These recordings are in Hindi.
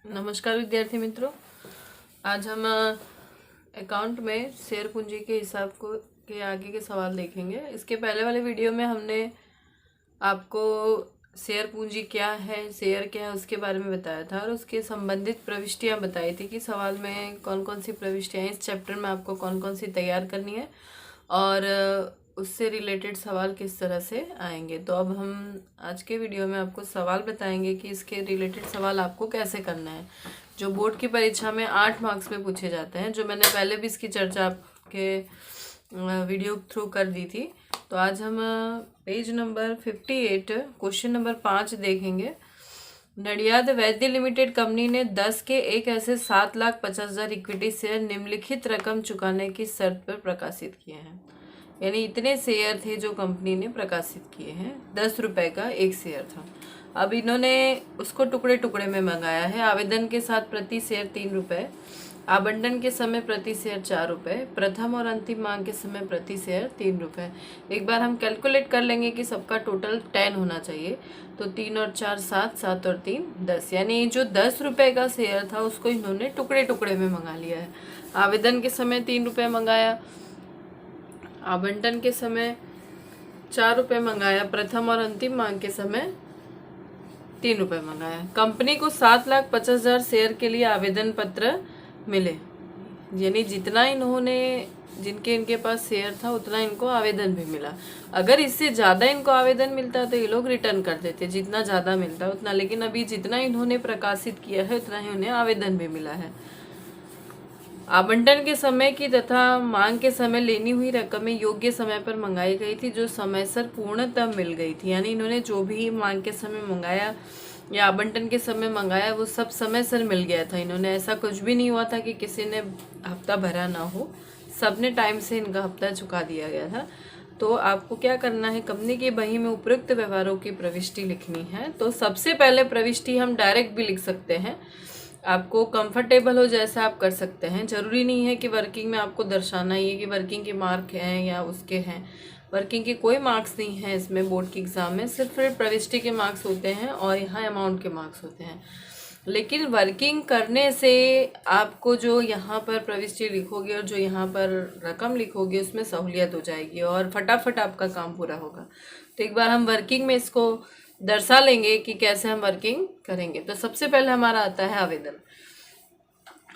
नमस्कार विद्यार्थी मित्रों। आज हम अकाउंट में शेयर पूंजी के हिसाब को के आगे के सवाल देखेंगे। इसके पहले वाले वीडियो में हमने आपको शेयर पूंजी क्या है, शेयर क्या है, उसके बारे में बताया था और उसके संबंधित प्रविष्टियां बताई थी कि सवाल में कौन कौन सी प्रविष्टियां इस चैप्टर में आपको कौन कौन सी तैयार करनी है और उससे रिलेटेड सवाल किस तरह से आएंगे। तो अब हम आज के वीडियो में आपको सवाल बताएंगे कि इसके रिलेटेड सवाल आपको कैसे करना है, जो बोर्ड की परीक्षा में 8 मार्क्स में पूछे जाते हैं, जो मैंने पहले भी इसकी चर्चा आपके वीडियो थ्रू कर दी थी। तो आज हम पेज नंबर 58 क्वेश्चन नंबर 5 देखेंगे। नडियाद वैद्य लिमिटेड कंपनी ने 10 के एक ऐसे 7,50,000 इक्विटी शेयर निम्नलिखित रकम चुकाने की शर्त पर प्रकाशित किए हैं। यानी इतने शेयर थे जो कंपनी ने प्रकाशित किए हैं, 10 रुपए का एक शेयर था। अब इन्होंने उसको टुकड़े टुकड़े में मंगाया है। आवेदन के साथ प्रति शेयर 3 रुपये, आवंटन के समय प्रति शेयर 4 रुपये, प्रथम और अंतिम मांग के समय प्रति शेयर 3 रुपये। एक बार हम कैलकुलेट कर लेंगे कि सबका टोटल 10 होना चाहिए। तो 3 और 4 7, 7 और 3 10, यानी जो 10 रुपये का शेयर था उसको इन्होंने टुकड़े टुकड़े में मंगा लिया है। आवेदन के समय 3 रुपये मंगाया, आवंटन के समय 4 रुपये मंगाया, प्रथम और अंतिम मांग के समय 3 रुपये मंगाया। कंपनी को 7,50,000 शेयर के लिए आवेदन पत्र मिले, यानी जितना इन्होंने जिनके इनके पास शेयर था उतना इनको आवेदन भी मिला। अगर इससे ज़्यादा इनको आवेदन मिलता तो ये लोग रिटर्न कर देते, जितना ज़्यादा मिलता उतना। लेकिन अभी जितना इन्होंने प्रकाशित किया है उतना ही उन्हें आवेदन भी मिला है। आवंटन के समय की तथा मांग के समय लेनी हुई रकमें योग्य समय पर मंगाई गई थी, जो समयसर पूर्णतः मिल गई थी। यानी इन्होंने जो भी मांग के समय मंगाया या आवंटन के समय मंगाया वो सब समय सर मिल गया था। इन्होंने ऐसा कुछ भी नहीं हुआ था कि किसी ने हफ्ता भरा ना हो, सबने टाइम से इनका हफ्ता चुका दिया गया था। तो आपको क्या करना है, कंपनी की बही में उपयुक्त व्यवहारों की प्रविष्टि लिखनी है। तो सबसे पहले प्रविष्टि हम डायरेक्ट भी लिख सकते हैं, आपको कंफर्टेबल हो जैसा आप कर सकते हैं। जरूरी नहीं है कि वर्किंग में आपको दर्शाना ही है कि वर्किंग के मार्क हैं या उसके हैं। वर्किंग के कोई मार्क्स नहीं है इसमें, बोर्ड की एग्ज़ाम में सिर्फ प्रविष्टि के मार्क्स होते हैं और यहाँ अमाउंट के मार्क्स होते हैं। लेकिन वर्किंग करने से आपको जो यहाँ पर प्रविष्टि लिखोगे और जो यहाँ पर रकम लिखोगे उसमें सहूलियत हो जाएगी और फटाफट आपका काम पूरा होगा। तो एक बार हम वर्किंग में इसको दर्शा लेंगे कि कैसे हम वर्किंग करेंगे। तो सबसे पहले हमारा आता है आवेदन।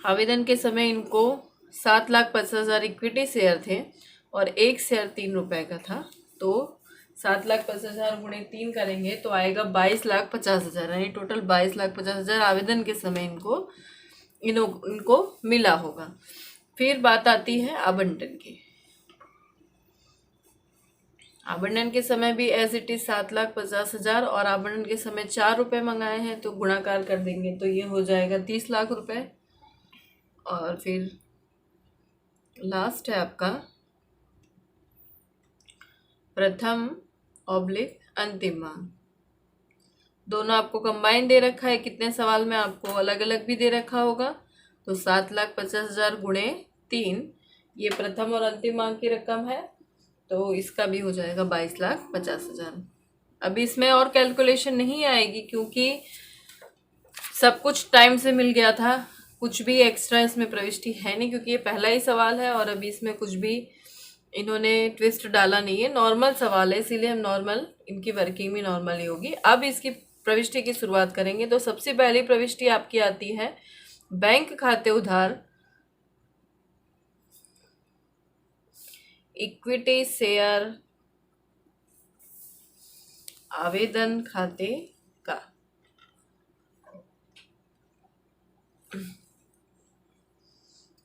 आवेदन के समय इनको 7,50,000 इक्विटी शेयर थे और एक शेयर 3 रुपये का था। तो 7,50,000 गुणे 3 करेंगे तो आएगा 22,50,000, यानी टोटल 22,50,000 आवेदन के समय इनको मिला होगा। फिर बात आती है आवंटन की। आवंटन के समय भी एज इट इज 7,50,000 और आवंटन के समय 4 रुपये मंगाए हैं, तो गुणाकार कर देंगे तो ये हो जाएगा 30 लाख रुपए। और फिर लास्ट है आपका प्रथम ऑब्लिक अंतिम मांग। दोनों आपको कंबाइन दे रखा है, कितने सवाल में आपको अलग अलग भी दे रखा होगा। तो 7,50,000 गुणे 3, ये प्रथम और अंतिम मांग की रकम है, तो इसका भी हो जाएगा 22,50,000। अभी इसमें और कैलकुलेशन नहीं आएगी क्योंकि सब कुछ टाइम से मिल गया था, कुछ भी एक्स्ट्रा इसमें प्रविष्टि है नहीं, क्योंकि ये पहला ही सवाल है और अभी इसमें कुछ भी इन्होंने ट्विस्ट डाला नहीं है। नॉर्मल सवाल है, इसीलिए हम नॉर्मल, इनकी वर्किंग भी नॉर्मल ही होगी। अब इसकी प्रविष्टि की शुरुआत करेंगे। तो सबसे पहली प्रविष्टि आपकी आती है बैंक खाते उधार, इक्विटी शेयर आवेदन खाते का।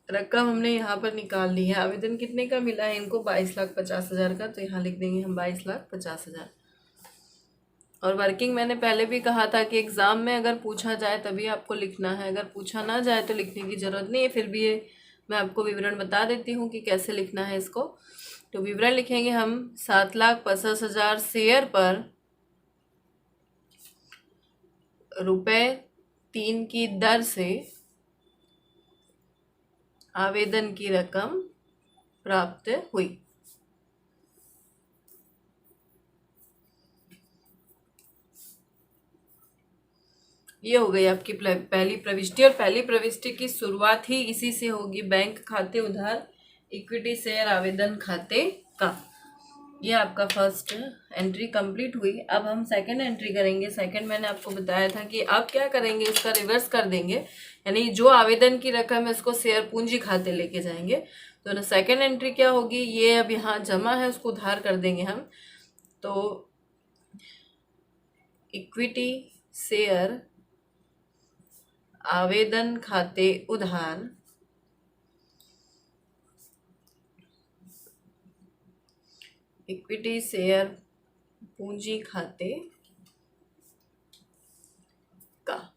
रकम हमने यहाँ पर निकाल ली है। आवेदन कितने का मिला है इनको, 22,50,000 का, तो यहाँ लिख देंगे हम 22,50,000। और वर्किंग मैंने पहले भी कहा था कि एग्ज़ाम में अगर पूछा जाए तभी आपको लिखना है, अगर पूछा ना जाए तो लिखने की ज़रूरत नहीं है। फिर भी ये मैं आपको विवरण बता देती हूँ कि कैसे लिखना है इसको। तो विवरण लिखेंगे हम, 7,50,000 शेयर पर ₹3 की दर से आवेदन की रकम प्राप्त हुई। ये हो गई आपकी पहली प्रविष्टि, और पहली प्रविष्टि की शुरुआत ही इसी से होगी, बैंक खाते उधार इक्विटी शेयर आवेदन खाते का। ये आपका फर्स्ट एंट्री कंप्लीट हुई। अब हम सेकंड एंट्री करेंगे। सेकंड मैंने आपको बताया था कि आप क्या करेंगे, इसका रिवर्स कर देंगे, यानी जो आवेदन की रकम है उसको शेयर पूंजी खाते लेके जाएंगे। तो सेकंड एंट्री क्या होगी, ये अब यहाँ जमा है उसको उधार कर देंगे हम। तो इक्विटी शेयर आवेदन खाते उधार इक्विटी शेयर पूंजी खाते का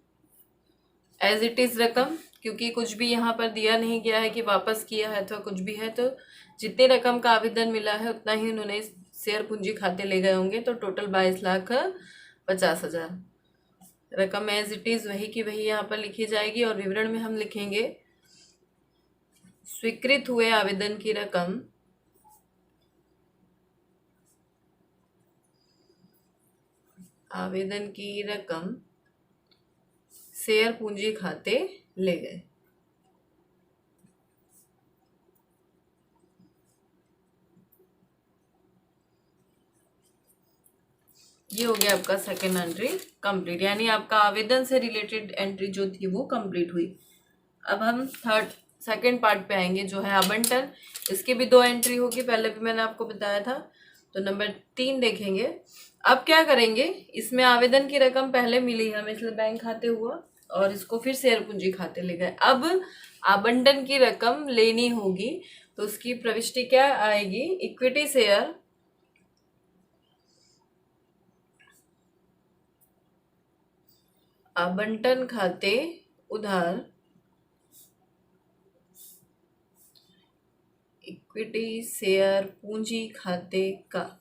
एज इट इज रकम, क्योंकि कुछ भी यहाँ पर दिया नहीं गया है कि वापस किया है तो कुछ भी है, तो जितने रकम का आवेदन मिला है उतना ही उन्होंने शेयर पूंजी खाते ले गए होंगे। तो टोटल 22,50,000 रकम एज इट इज वही की वही यहाँ पर लिखी जाएगी। और विवरण में हम लिखेंगे स्वीकृत हुए आवेदन की रकम शेयर पूंजी खाते ले गए। ये हो गया आपका सेकेंड एंट्री कंप्लीट, यानी आपका आवेदन से रिलेटेड एंट्री जो थी वो कंप्लीट हुई। अब हम सेकेंड पार्ट पे आएंगे, जो है आवंटन। इसकी भी 2 एंट्री होगी, पहले भी मैंने आपको बताया था। तो नंबर 3 देखेंगे। अब क्या करेंगे, इसमें आवेदन की रकम पहले मिली हमें, इसलिए बैंक खाते हुआ, और इसको फिर शेयर पूंजी खाते ले गए। अब आवंटन की रकम लेनी होगी, तो उसकी प्रविष्टि क्या आएगी, इक्विटी शेयर आवंटन खाते उधार इक्विटी शेयर पूंजी खाते का।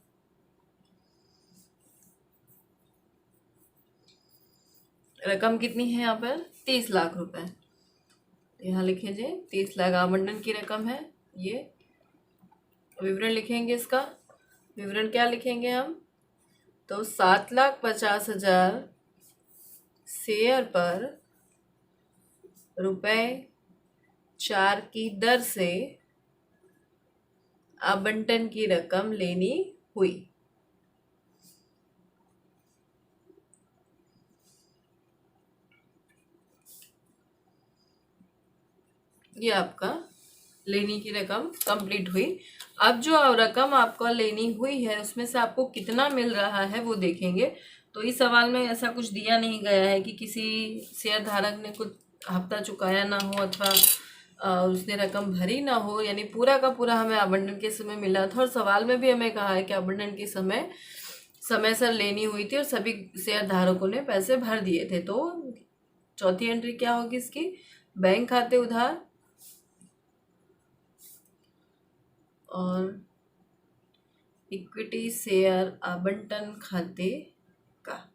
रकम कितनी है यहाँ पर, 30 लाख रुपए। यहाँ लिखेंगे 30 लाख आवंटन की रकम है। ये विवरण लिखेंगे, इसका विवरण क्या लिखेंगे हम, तो 7,50,000 शेयर पर ₹4 की दर से आवंटन की रकम लेनी हुई। ये आपका लेनी की रकम कंप्लीट हुई। अब जो रकम आपको लेनी हुई है उसमें से आपको कितना मिल रहा है वो देखेंगे। तो इस सवाल में ऐसा कुछ दिया नहीं गया है कि किसी शेयर धारक ने कुछ हफ्ता चुकाया ना हो अथवा उसने रकम भरी ना हो, यानी पूरा का पूरा हमें आवंटन के समय मिला था। और सवाल में भी हमें कहा है कि आवंटन के समय सर लेनी हुई थी और सभी शेयर धारकों ने पैसे भर दिए थे। तो चौथी एंट्री क्या होगी इसकी, बैंक खाते उधार और इक्विटी शेयर आवंटन खाते का,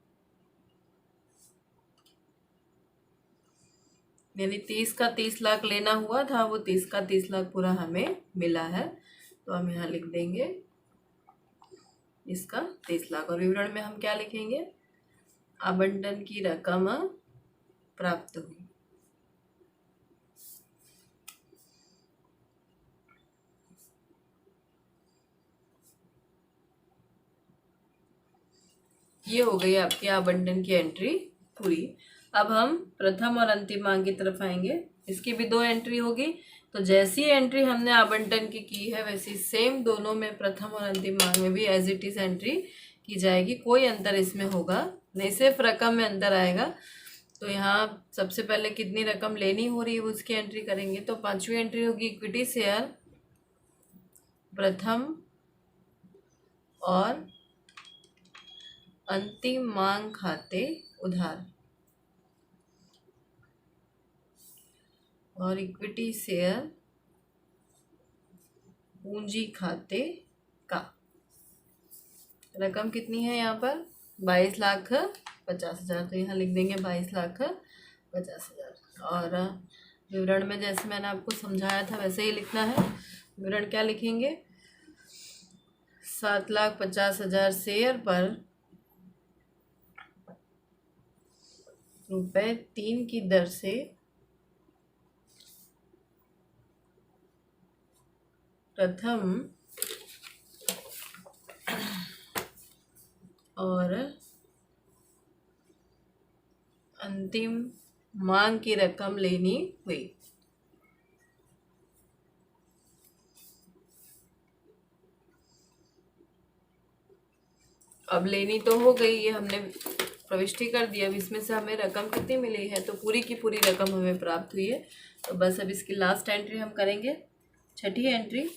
यानी 30 का 30 लाख लेना हुआ था, वो 30 का 30 लाख पूरा हमें मिला है। तो हम यहाँ लिख देंगे इसका 30 लाख। और विवरण में हम क्या लिखेंगे, आवंटन की रकम प्राप्त हुई। ये हो गई आपकी आवंटन की एंट्री पूरी। अब हम प्रथम और अंतिम मांग की तरफ आएंगे। इसकी भी 2 एंट्री होगी। तो जैसी एंट्री हमने आवंटन की है वैसी सेम दोनों में प्रथम और अंतिम मांग में भी एज इट इज एंट्री की जाएगी। कोई अंतर इसमें होगा नहीं, सिर्फ रकम में अंतर आएगा। तो यहाँ सबसे पहले कितनी रकम लेनी हो रही है उसकी एंट्री करेंगे। तो 5वीं एंट्री होगी इक्विटी शेयर प्रथम और अंतिम मांग खाते उधार और इक्विटी शेयर पूंजी खाते का। रकम कितनी है यहाँ पर, 22,50,000। तो यहाँ लिख देंगे 22,50,000। और विवरण में जैसे मैंने आपको समझाया था वैसे ही लिखना है। विवरण क्या लिखेंगे, 7,50,000 शेयर पर रुपए 3 की दर से प्रथम और अंतिम मांग की रकम लेनी हुई। अब लेनी तो हो गई, ये हमने प्रविष्टि कर दिया। अब इसमें से हमें रकम कितनी मिली है, तो पूरी की पूरी रकम हमें प्राप्त हुई है। तो बस अब इसकी लास्ट एंट्री हम करेंगे, छठी एंट्री।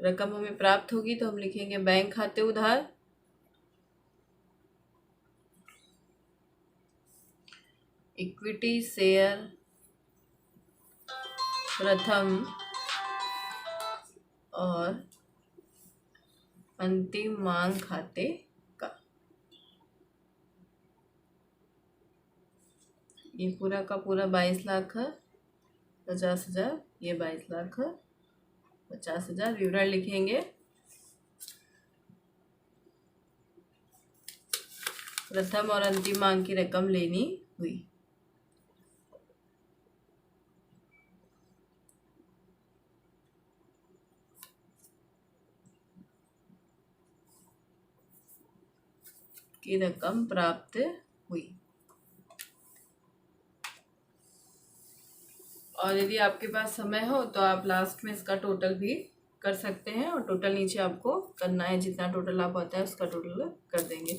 रकम हमें प्राप्त होगी तो हम लिखेंगे बैंक खाते उधार, इक्विटी शेयर प्रथम और अंतिम मांग खाते का। ये पूरा का पूरा 22 लाख है, 50,000, ये 22 लाख है, 50,000। विवरण लिखेंगे, प्रथम और अंतिम मांग की रकम लेनी हुई। की रकम प्राप्त हुई। और यदि आपके पास समय हो तो आप लास्ट में इसका टोटल भी कर सकते हैं, और टोटल नीचे आपको करना है, जितना टोटल आप आता है उसका टोटल कर देंगे।